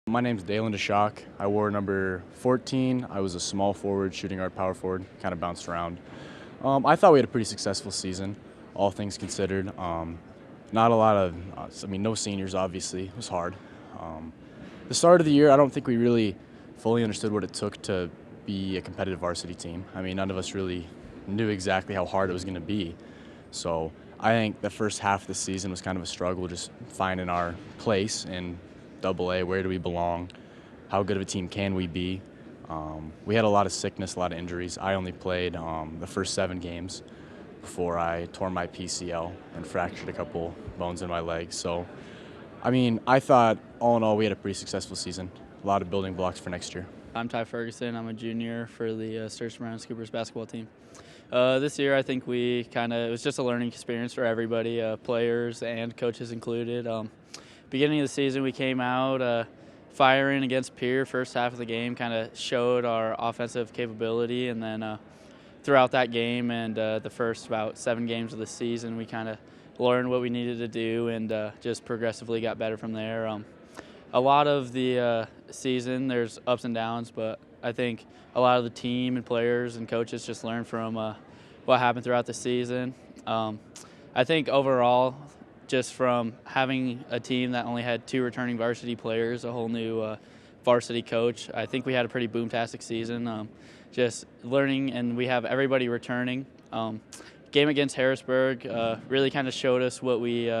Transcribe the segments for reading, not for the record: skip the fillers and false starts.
My name's Dalyn Dschaak. I wore number 14. I was a small forward, shooting guard, power forward, kind of bounced around. I thought we had a pretty successful season, all things considered. Not a lot of, no seniors, obviously. It was hard. The start of the year, I don't think we really fully understood what it took to be a competitive varsity team. None of us really knew exactly how hard it was going to be. So I think the first half of the season was kind of a struggle, just finding our place in AA. Where do we belong? How good of a team can we be? We had a lot of sickness, a lot of injuries. I only played the first 7 games before I tore my PCL and fractured a couple bones in my leg. So, I thought all in all we had a pretty successful season. A lot of building blocks for next year. I'm Ty Ferguson. I'm a junior for the Sturgis Brown High School basketball team. This year, I think it was just a learning experience for everybody, players and coaches included. Beginning of the season, we came out firing against Pierre. First half of the game kind of showed our offensive capability, and then throughout that game and the first about 7 games of the season, we kind of learned what we needed to do and just progressively got better from there. A lot of the season, there's ups and downs, but I think a lot of the team and players and coaches just learned from what happened throughout the season. I think overall, just from having a team that only had 2 returning varsity players, a whole new varsity coach, I think we had a pretty boom-tastic season. Just learning, and we have everybody returning. Game against Harrisburg really kind of showed us what we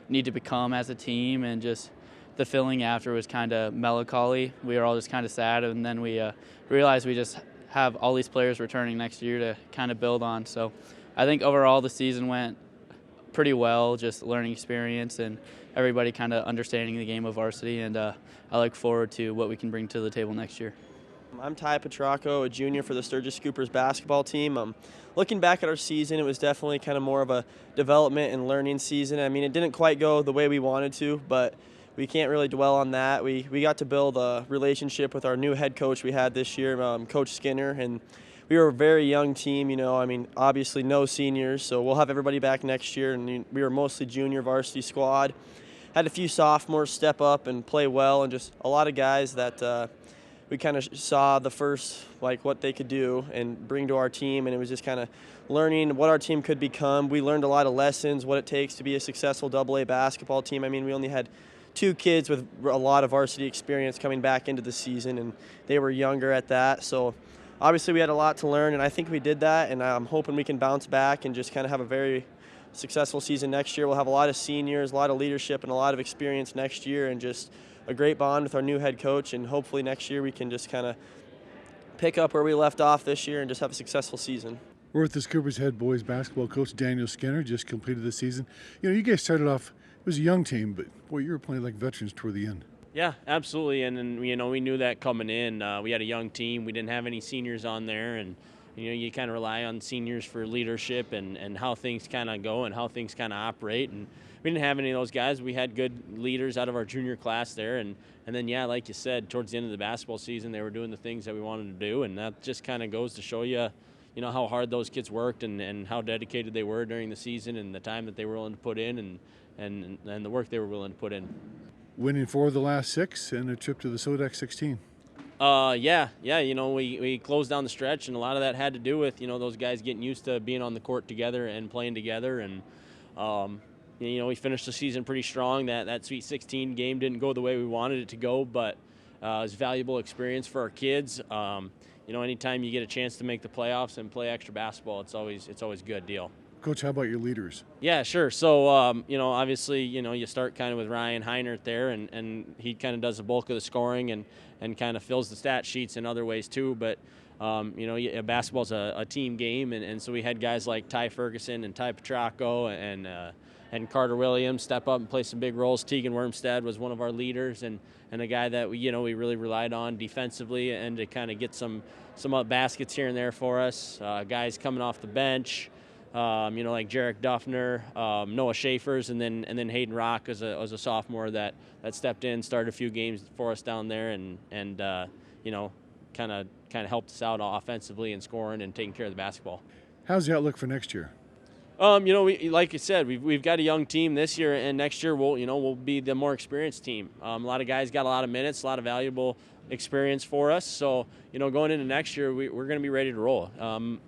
need to become as a team, and just the feeling after was kind of melancholy. We were all just kind of sad, and then we realized we just have all these players returning next year to kind of build on. So I think overall the season went pretty well, just learning experience and everybody kind of understanding the game of varsity, and I look forward to what we can bring to the table next year. I'm Ty Petrocco, a junior for the Sturgis Scoopers basketball team. Looking back at our season, it was definitely kind of more of a development and learning season. It didn't quite go the way we wanted to, but we can't really dwell on that. We got to build a relationship with our new head coach we had this year, Coach Skinner, and we were a very young team, obviously no seniors, so we'll have everybody back next year, and we were mostly junior varsity squad. Had a few sophomores step up and play well, and just a lot of guys that we kind of saw the first, what they could do and bring to our team, and it was just kind of learning what our team could become. We learned a lot of lessons, what it takes to be a successful AA basketball team. We only had 2 kids with a lot of varsity experience coming back into the season, and they were younger at that, so obviously we had a lot to learn, and I think we did that, and I'm hoping we can bounce back and just kind of have a very successful season next year. We'll have a lot of seniors, a lot of leadership, and a lot of experience next year, and just a great bond with our new head coach, and hopefully next year we can just kind of pick up where we left off this year and just have a successful season. We're with the Scoopers head boys basketball coach Daniel Skinner, just completed the season. You guys started off, it was a young team, but boy, you were playing like veterans toward the end. Yeah, absolutely, and we knew that coming in. We had a young team. We didn't have any seniors on there, and you kind of rely on seniors for leadership and how things kind of go and how things kind of operate. And we didn't have any of those guys. We had good leaders out of our junior class there, and then like you said, towards the end of the basketball season, they were doing the things that we wanted to do, and that just kind of goes to show you, how hard those kids worked and how dedicated they were during the season and the time that they were willing to put in and the work they were willing to put in. Winning 4 of the last 6 and a trip to the SODAC 16. We closed down the stretch, and a lot of that had to do with, those guys getting used to being on the court together and playing together. And, we finished the season pretty strong. That Sweet 16 game didn't go the way we wanted it to go, but it was valuable experience for our kids. Anytime you get a chance to make the playoffs and play extra basketball, it's always a good deal. Coach, how about your leaders? Yeah, sure. So, obviously, you start kind of with Ryan Heinert there, and he kind of does the bulk of the scoring and kind of fills the stat sheets in other ways too. But, basketball's a team game, and so we had guys like Ty Ferguson and Ty Petrocco and Carter Williams step up and play some big roles. Tegan Wormstead was one of our leaders and a guy that we really relied on defensively and to kind of get some baskets here and there for us. Guys coming off the bench. Like Jarek Duffner, Noah Schaefer's, and then Hayden Rock as a sophomore that stepped in, started a few games for us down there, and kind of helped us out offensively and scoring and taking care of the basketball. How's the outlook for next year? Like you said, we've got a young team this year, and next year we'll be the more experienced team. A lot of guys got a lot of minutes, a lot of valuable experience for us. So, going into next year, we're going to be ready to roll.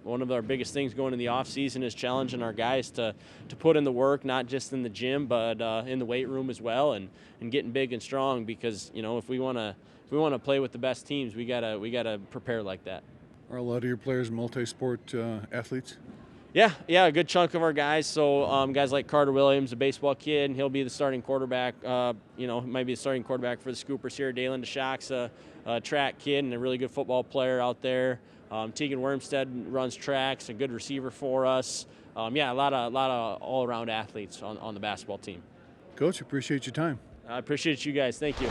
One of our biggest things going in the off season is challenging our guys to put in the work, not just in the gym, but in the weight room as well, and getting big and strong. Because if we want to play with the best teams, we gotta prepare like that. Are a lot of your players multi-sport athletes? Yeah, a good chunk of our guys. So guys like Carter Williams, a baseball kid, and he'll be the starting quarterback. Might be the starting quarterback for the Scoopers here. Dalyn Dschaak's a track kid and a really good football player out there. Tegan Wormstead runs tracks, a good receiver for us. A lot of all-around athletes on the basketball team. Coach, appreciate your time. I appreciate you guys. Thank you.